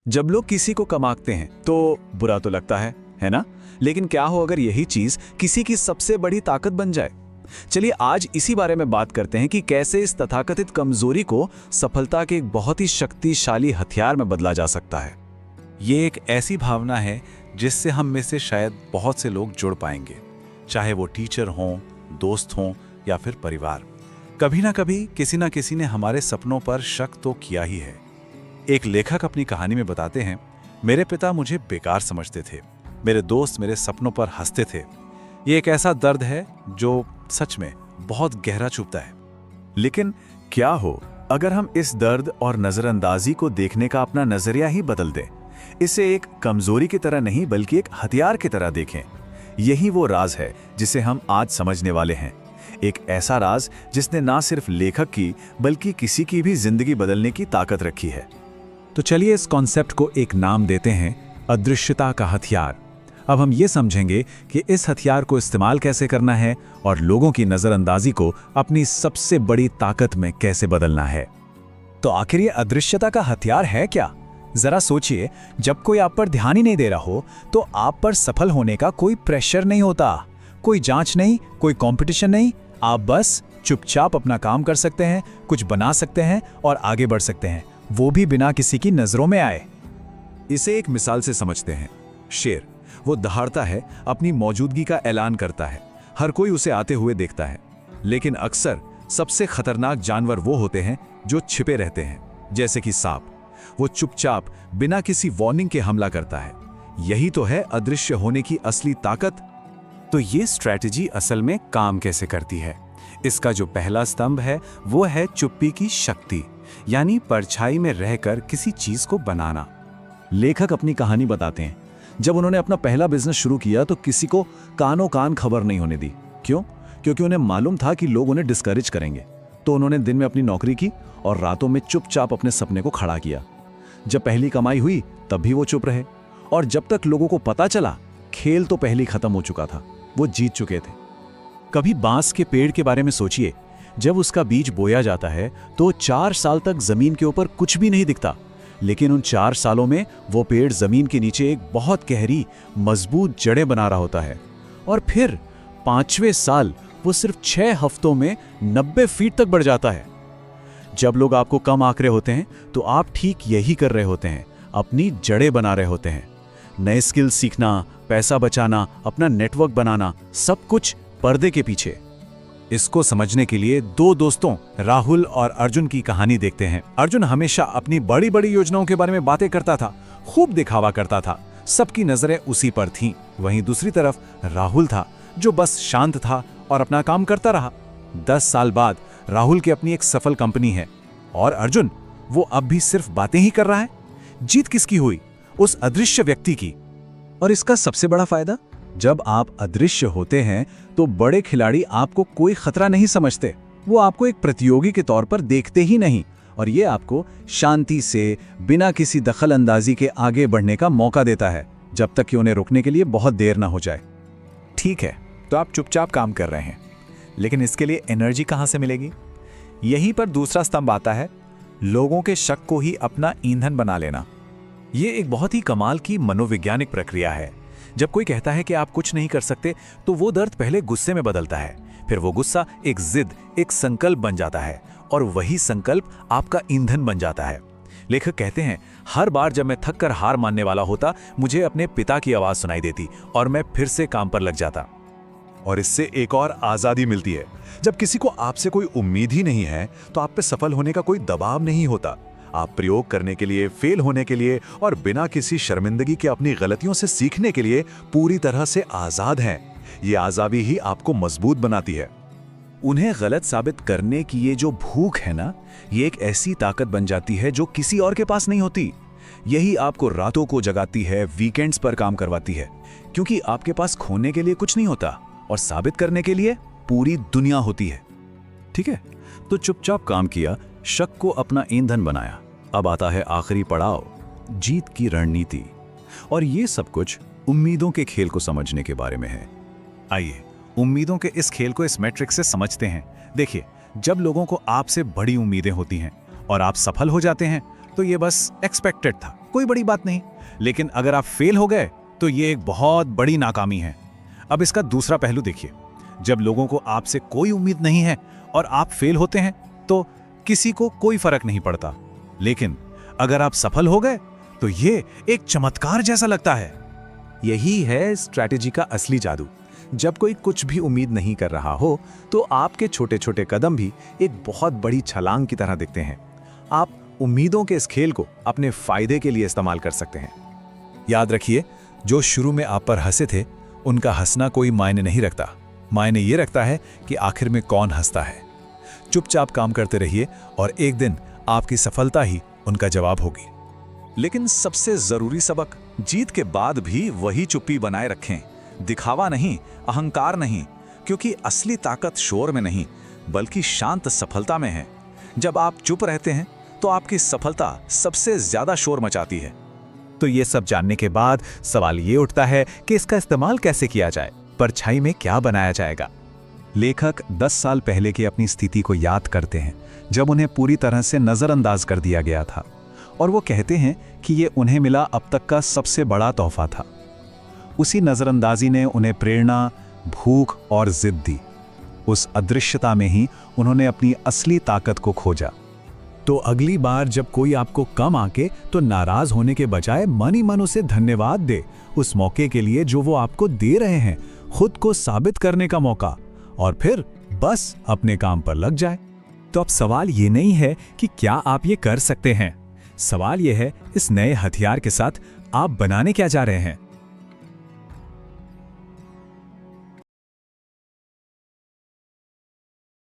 जब लोग किसी को कमाते हैं तो बुरा तो लगता है ना? लेकिन क्या हो अगर यही चीज किसी की सबसे बड़ी ताकत बन जाए? चलिए आज इसी बारे में बात करते हैं कि कैसे इस तथाकथित कमजोरी को सफलता के एक बहुत ही शक्तिशाली हथियार में बदला जा सकता है। ये एक ऐसी भावना है जिससे हम में से शायद बहुत से लोग जुड़ पाएंगे, चाहे वो टीचर हों, दोस्त हों या फिर परिवार। कभी ना कभी किसी ना किसी ने हमारे सपनों पर शक तो किया ही है। एक लेखक अपनी कहानी में बताते हैं, मेरे पिता मुझे बेकार समझते थे, मेरे दोस्त मेरे सपनों पर हंसते थे। ये एक ऐसा दर्द है जो सच में बहुत गहरा चुभता है। लेकिन क्या हो अगर हम इस दर्द और नजरअंदाजी को देखने का अपना नजरिया ही बदल दें, इसे एक कमजोरी की तरह नहीं बल्कि एक हथियार की तरह देखें। यही वो राज है जिसे हम आज समझने वाले हैं। एक ऐसा राज जिसने ना सिर्फ लेखक की बल्कि किसी की भी जिंदगी बदलने की ताकत रखी है। तो चलिए इस कॉन्सेप्ट को एक नाम देते हैं, अदृश्यता का हथियार। अब हम ये समझेंगे कि इस हथियार को इस्तेमाल कैसे करना है और लोगों की नजरअंदाजी को अपनी सबसे बड़ी ताकत में कैसे बदलना है। तो आखिर ये अदृश्यता का हथियार है क्या? जरा सोचिए, जब कोई आप पर ध्यान ही नहीं दे रहा हो तो आप पर सफल होने का कोई प्रेशर नहीं होता, कोई जांच नहीं, कोई कंपटीशन नहीं। आप बस चुपचाप अपना काम कर सकते हैं, कुछ बना सकते हैं और आगे बढ़ सकते हैं, वो भी बिना किसी की नजरों में आए। इसे एक मिसाल से समझते हैं। शेर वो दहाड़ता है, अपनी मौजूदगी का ऐलान करता है, हर कोई उसे आते हुए देखता है। लेकिन अक्सर सबसे खतरनाक जानवर वो होते हैं जो छिपे रहते हैं, जैसे कि सांप। वो चुपचाप बिना किसी वार्निंग के हमला करता है। यही तो है अदृश्य होने की असली ताकत। तो ये स्ट्रैटेजी असल में काम कैसे करती है? इसका जो पहला स्तंभ है वो है चुप्पी की शक्ति, यानी परछाई में रहकर किसी चीज को बनाना। लेखक अपनी कहानी बताते हैं, जब उन्होंने अपना पहला बिजनेस शुरू किया तो किसी को कानों कान खबर नहीं होने दी। क्यों? क्योंकि उन्हें मालूम था कि लोग उन्हें डिस्करेज करेंगे। तो उन्होंने दिन में अपनी नौकरी की और रातों में चुपचाप अपने सपने को खड़ा किया। जब पहली कमाई हुई तब भी वो चुप रहे, और जब तक लोगों को पता चला खेल तो पहले खत्म हो चुका था, वो जीत चुके थे। कभी बांस के पेड़ के बारे में सोचिए, जब उसका बीज बोया जाता है तो 4 साल तक जमीन के ऊपर कुछ भी नहीं दिखता, लेकिन उन 4 सालों में वो पेड़ जमीन के नीचे एक बहुत गहरी मजबूत जड़ें बना रहा होता है। और फिर 5वें साल वो सिर्फ 6 हफ्तों में 90 फीट तक बढ़ जाता है। जब लोग आपको कम आंक रहे होते हैं तो आप ठीक यही कर रहे होते हैं, अपनी जड़ें बना रहे होते हैं। नए स्किल सीखना, पैसा बचाना, अपना नेटवर्क बनाना, सब कुछ पर्दे के पीछे। इसको समझने के लिए 2 दोस्तों राहुल और अर्जुन की कहानी देखते हैं। अर्जुन हमेशा अपनी बड़ी बड़ी योजनाओं के बारे में बातें करता था, खूब दिखावा करता था, सबकी नजरें उसी पर थीं। वहीं दूसरी तरफ राहुल था जो बस शांत था और अपना काम करता रहा। 10 साल बाद राहुल की अपनी एक सफल कंपनी है और अर्जुन वो अब भी सिर्फ बातें ही कर रहा है। जीत किसकी हुई? उस अदृश्य व्यक्ति की। और इसका सबसे बड़ा फायदा, जब आप अदृश्य होते हैं तो बड़े खिलाड़ी आपको कोई खतरा नहीं समझते। वो आपको एक प्रतियोगी के तौर पर देखते ही नहीं, और ये आपको शांति से बिना किसी दखल अंदाजी के आगे बढ़ने का मौका देता है, जब तक कि उन्हें रोकने के लिए बहुत देर ना हो जाए। ठीक है, तो आप चुपचाप काम कर रहे हैं, लेकिन इसके लिए एनर्जी कहां से मिलेगी? यहीं पर दूसरा स्तंभ आता है, लोगों के शक को ही अपना ईंधन बना लेना। ये एक बहुत ही कमाल की मनोवैज्ञानिक प्रक्रिया है। जब कोई कहता है कि आप कुछ नहीं कर सकते तो वो दर्द पहले गुस्से में बदलता है, फिर वो गुस्सा एक जिद, एक संकल्प बन जाता है, और वही संकल्प आपका ईंधन बन जाता है। लेखक कहते हैं, हर बार जब मैं थक कर हार मानने वाला होता, मुझे अपने पिता की आवाज सुनाई देती और मैं फिर से काम पर लग जाता। और इससे एक और आजादी मिलती है। जब किसी को आपसे कोई उम्मीद ही नहीं है तो आप पे सफल होने का कोई दबाव नहीं होता। आप प्रयोग करने के लिए, फेल होने के लिए और बिना किसी शर्मिंदगी के अपनी गलतियों से सीखने के लिए पूरी तरह से आजाद हैं। ये आजादी ही आपको मजबूत बनाती है। उन्हें गलत साबित करने की ये जो भूख है ना, ये एक ऐसी ताकत बन जाती है जो किसी और के पास नहीं होती। यही आपको रातों को जगाती है, वीकेंड्स पर काम करवाती है, क्योंकि आपके पास खोने के लिए कुछ नहीं होता और साबित करने के लिए पूरी दुनिया होती है। ठीक है, तो चुपचाप काम किया, शक को अपना ईंधन बनाया। अब आता है आखिरी पड़ाव, जीत की रणनीति। और ये सब कुछ उम्मीदों के खेल को समझने के बारे में है। आइए उम्मीदों के इस खेल को इस मैट्रिक्स से समझते हैं। देखिए, जब लोगों को आपसे बड़ी उम्मीदें होती हैं और आप सफल हो जाते हैं तो ये बस एक्सपेक्टेड था। कोई बड़ी बात नहीं। लेकिन अगर आप फेल हो गए तो ये एक बहुत बड़ी नाकामी है। अब इसका दूसरा पहलू देखिए, जब लोगों को आपसे कोई उम्मीद नहीं है और आप फेल होते हैं तो किसी को कोई फर्क नहीं पड़ता। लेकिन अगर आप सफल हो गए तो ये एक चमत्कार जैसा लगता है। यही है स्ट्रैटेजी का असली जादू। जब कोई कुछ भी उम्मीद नहीं कर रहा हो तो आपके छोटे छोटे कदम भी एक बहुत बड़ी छलांग की तरह दिखते हैं। आप उम्मीदों के इस खेल को अपने फायदे के लिए इस्तेमाल कर सकते हैं। याद रखिए, जो शुरू में आप पर हंसे थे उनका हंसना कोई मायने नहीं रखता। मायने ये रखता है कि आखिर में कौन हंसता है। चुपचाप काम करते रहिए और एक दिन आपकी सफलता ही उनका जवाब होगी। लेकिन सबसे जरूरी सबक, जीत के बाद भी वही चुप्पी बनाए रखें। दिखावा नहीं, अहंकार नहीं, क्योंकि असली ताकत शोर में नहीं बल्कि शांत सफलता में है। जब आप चुप रहते हैं तो आपकी सफलता सबसे ज्यादा शोर मचाती है। तो ये सब जानने के बाद सवाल ये उठता है कि इसका इस्तेमाल कैसे किया जाए, परछाई में क्या बनाया जाएगा। लेखक 10 साल पहले की अपनी स्थिति को याद करते हैं, जब उन्हें पूरी तरह से नज़रअंदाज कर दिया गया था, और वो कहते हैं कि ये उन्हें मिला अब तक का सबसे बड़ा तोहफा था। उसी नज़रअंदाजी ने उन्हें प्रेरणा, भूख और जिद दी। उस अदृश्यता में ही उन्होंने अपनी असली ताकत को खोजा। तो अगली बार जब कोई आपको कम आके तो नाराज होने के बजाय मन ही मन उसे धन्यवाद दे, उस मौके के लिए जो वो आपको दे रहे हैं, खुद को साबित करने का मौका, और फिर बस अपने काम पर लग जाए। तो अब सवाल ये नहीं है कि क्या आप ये कर सकते हैं, सवाल ये है इस नए हथियार के साथ आप बनाने क्या जा रहे हैं।